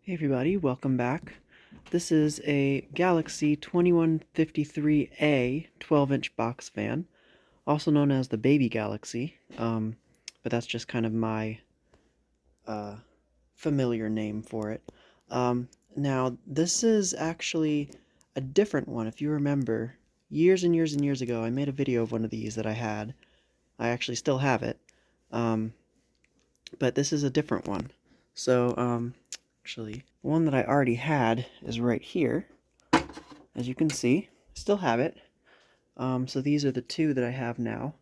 Hey everybody, welcome back. This is a Galaxy 2153A 12-inch box fan, also known as the Baby Galaxy, but that's just kind of my familiar name for it. Now, this is actually a different one. If you remember, years and years and years ago, I made a video of one of these that I had. I actually still have it, but this is a different one. So, actually, the one that I already had is right here. As you can see, still have it. So these are the two that I have now.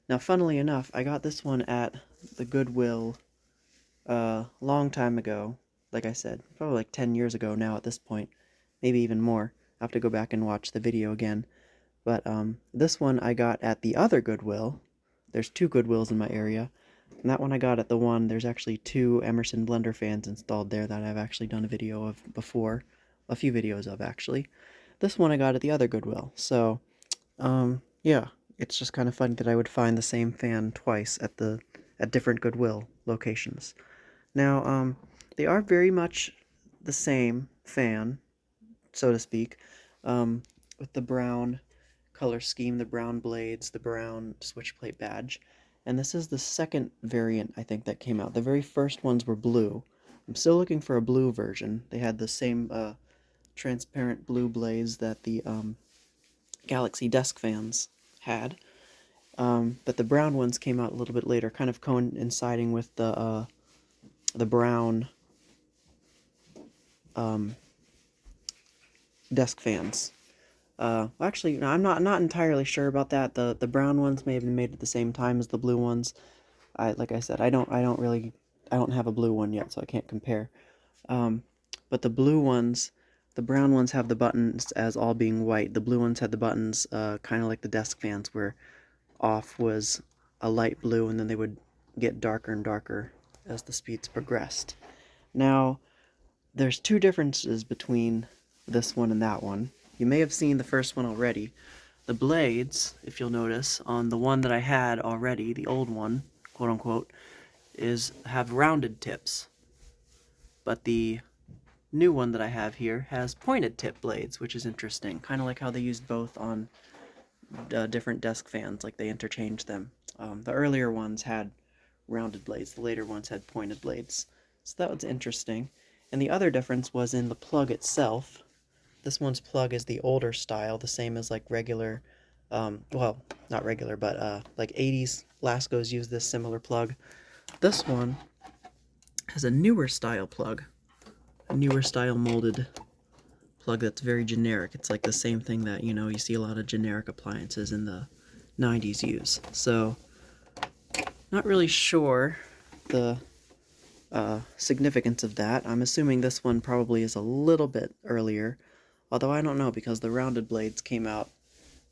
Now, funnily enough, I got this one at the Goodwill long time ago. Like I said, probably like 10 years ago now at this point. Maybe even more. I have to go back and watch the video again. But this one I got at the other Goodwill. There's two Goodwills in my area. And that one I got at the one, there's actually two Emerson blender fans installed there that I've actually done a video of before. A few videos of, actually. This one I got at the other Goodwill. So, yeah, it's just kind of funny that I would find the same fan twice at different Goodwill locations. Now, they are very much the same fan, so to speak, with the brown color scheme, the brown blades, the brown switch plate badge. And this is the second variant, I think, that came out. The very first ones were blue. I'm still looking for a blue version. They had the same transparent blue blades that the Galaxy desk fans had. But the brown ones came out a little bit later, kind of coinciding with the brown desk fans. Actually, no, I'm not entirely sure about that. The brown ones may have been made at the same time as the blue ones. Like I said, I don't have a blue one yet, so I can't compare. But the blue ones, the brown ones have the buttons as all being white. The blue ones had the buttons kind of like the desk fans, where off was a light blue, and then they would get darker and darker as the speeds progressed. Now, there's two differences between this one and that one. You may have seen the first one already. The blades, if you'll notice, on the one that I had already, the old one, quote unquote, have rounded tips. But the new one that I have here has pointed tip blades, which is interesting. Kind of like how they used both on different desk fans, like they interchanged them. The earlier ones had rounded blades, the later ones had pointed blades. So that was interesting. And the other difference was in the plug itself. This one's plug is the older style, the same as like regular, well, not regular, but like 80s Laskos use this similar plug. This one has a newer style plug, a newer style molded plug that's very generic. It's like the same thing that, you see a lot of generic appliances in the 90s use. So, not really sure the significance of that. I'm assuming this one probably is a little bit earlier, although I don't know, because the rounded blades came out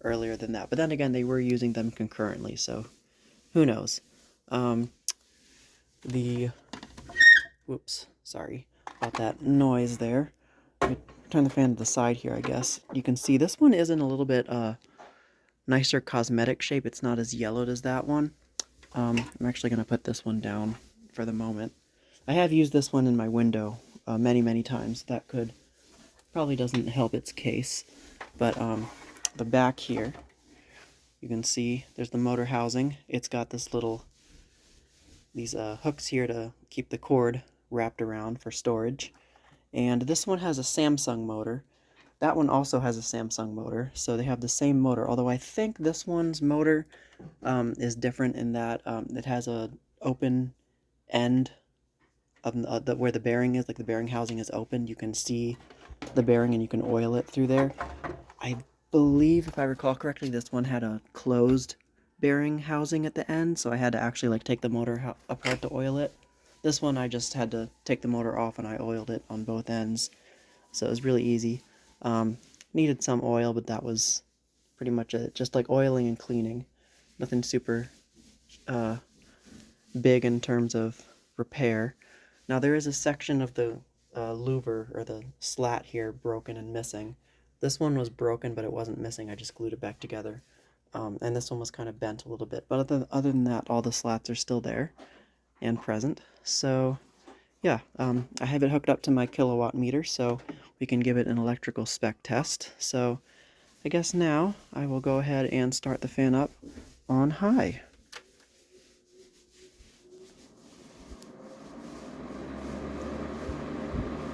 earlier than that. But then again, they were using them concurrently, so who knows. Whoops, sorry about that noise there. Let me turn the fan to the side here, I guess. You can see this one is in a little bit nicer cosmetic shape. It's not as yellowed as that one. I'm actually going to put this one down for the moment. I have used this one in my window many times. That probably doesn't help its case. But the back here, you can see there's the motor housing. It's got these hooks here to keep the cord wrapped around for storage. And this one has a Samsung motor. That one also has a Samsung motor, so they have the same motor, although I think this one's motor is different in that it has a open end of where the bearing is, like the bearing housing is open. You can see the bearing and you can oil it through there. I believe, if I recall correctly, this one had a closed bearing housing at the end, so I had to actually like take the motor apart to oil it. This one I just had to take the motor off and I oiled it on both ends, so it was really easy. Needed some oil, but that was pretty much it. Just like oiling and cleaning. Nothing super big in terms of repair. Now there is a section of the louver, or the slat here, broken and missing. This one was broken, but it wasn't missing. I just glued it back together. And this one was kind of bent a little bit. But other than that, all the slats are still there and present. So, yeah, I have it hooked up to my kilowatt meter, so we can give it an electrical spec test. So I guess now I will go ahead and start the fan up on high.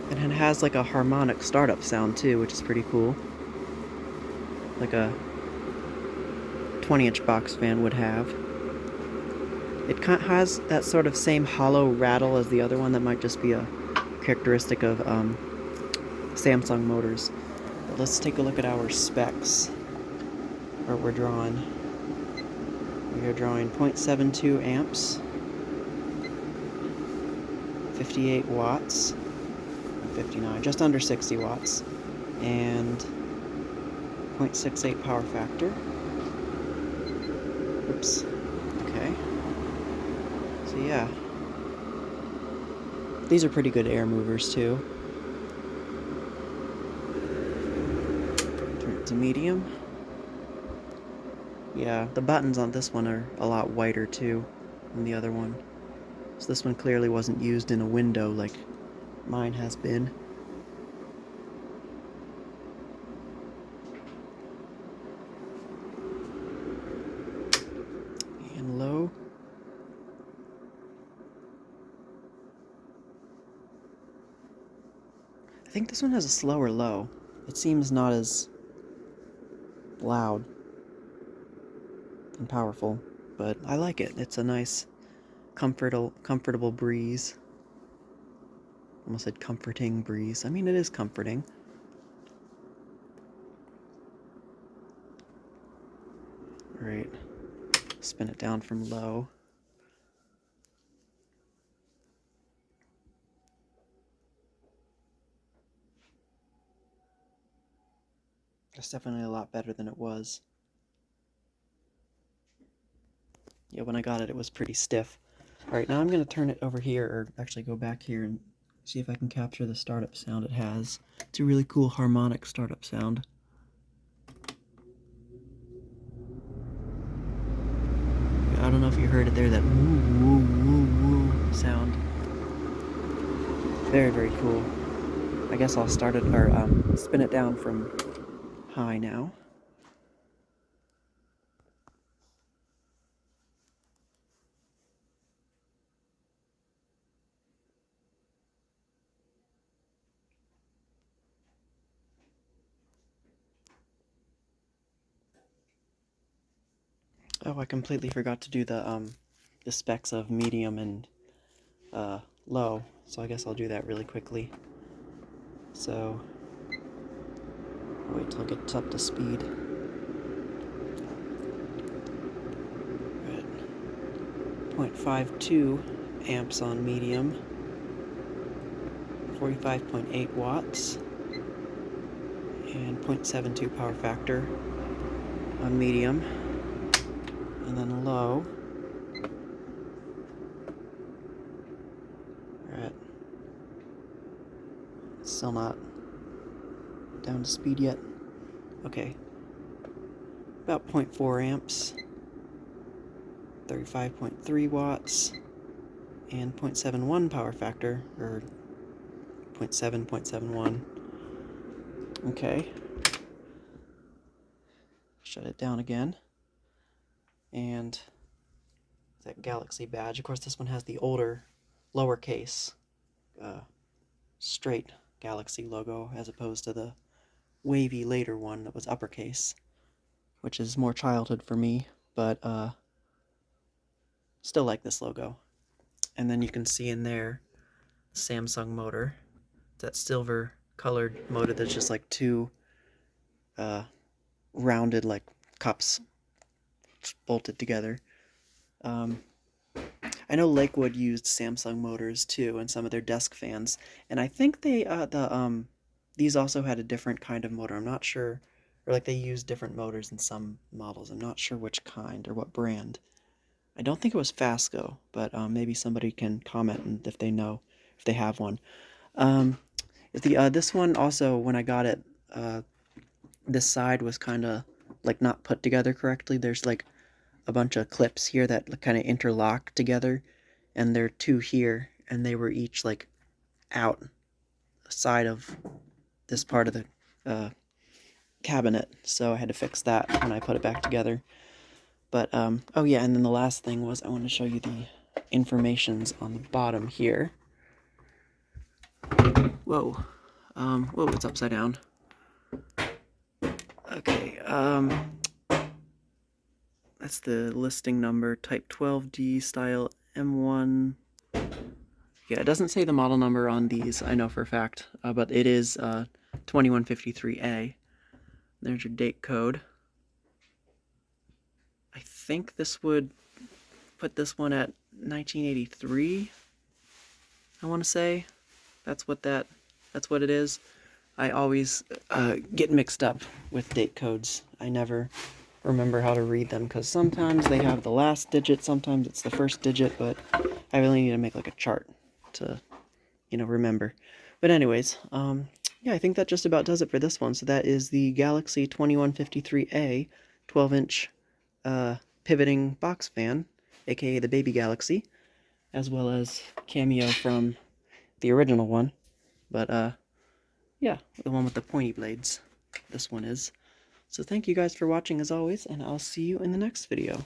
And it has like a harmonic startup sound too, which is pretty cool. Like a 20-inch box fan would have. It kind of has that sort of same hollow rattle as the other one that might just be a characteristic of Samsung motors. But let's take a look at our specs. Where we're drawing. We are drawing 0.72 amps, 58 watts, 59, just under 60 watts, and 0.68 power factor. Oops. Okay. So yeah. These are pretty good air movers too. Turn it to medium. Yeah, the buttons on this one are a lot whiter too than the other one. So this one clearly wasn't used in a window like mine has been. And low. I think this one has a slower low. It seems not as loud and powerful, but I like it. It's a nice, comfortable breeze. Almost said comforting breeze. I mean, it is comforting. Right. Spin it down from low. It's definitely a lot better than it was. Yeah, when I got it, it was pretty stiff. Alright, now I'm going to turn it over here, or actually go back here and see if I can capture the startup sound it has. It's a really cool harmonic startup sound. I don't know if you heard it there, that woo, woo, woo, woo sound. Very, very cool. I guess I'll start it, or spin it down from high now. Oh, I completely forgot to do the specs of medium and low, so I guess I'll do that really quickly. So, wait till it gets up to speed. We're at 0.52 amps on medium, 45.8 watts, and 0.72 power factor on medium. And then low, we're at, still not down to speed yet. Okay, about 0.4 amps, 35.3 watts, and 0.71 power factor, or 0.71. Okay. Shut it down again. And that Galaxy badge. Of course, this one has the older, lowercase, straight Galaxy logo, as opposed to the wavy later one that was uppercase, which is more childhood for me, but still like this logo. And then you can see in there Samsung motor, that silver colored motor that's just like two rounded like cups bolted together. I know Lakewood used Samsung motors too in some of their desk fans, and I think they these also had a different kind of motor. I'm not sure, or like they used different motors in some models. I'm not sure which kind or what brand. I don't think it was Fasco, but maybe somebody can comment and if they know, if they have one. This one also, when I got it, this side was kind of like not put together correctly. There's like a bunch of clips here that kind of interlock together, and there are two here, and they were each like out the side of this part of the cabinet, so I had to fix that when I put it back together. But oh yeah, and then the last thing was I want to show you the informations on the bottom here. Whoa, whoa, it's upside down. Okay, that's the listing number, type 12D, style M1. Yeah, it doesn't say the model number on these, I know for a fact, but it is 2153A. There's your date code. I think this would put this one at 1983, I want to say. That's what it is. I always get mixed up with date codes. I never remember how to read them because sometimes they have the last digit, sometimes it's the first digit, but I really need to make like a chart to, you know, remember. But anyways, yeah, I think that just about does it for this one. So that is the Galaxy 2153A 12-inch pivoting box fan, aka the Baby Galaxy, as well as cameo from the original one. But yeah, the one with the pointy blades. This one is. So thank you guys for watching as always, and I'll see you in the next video.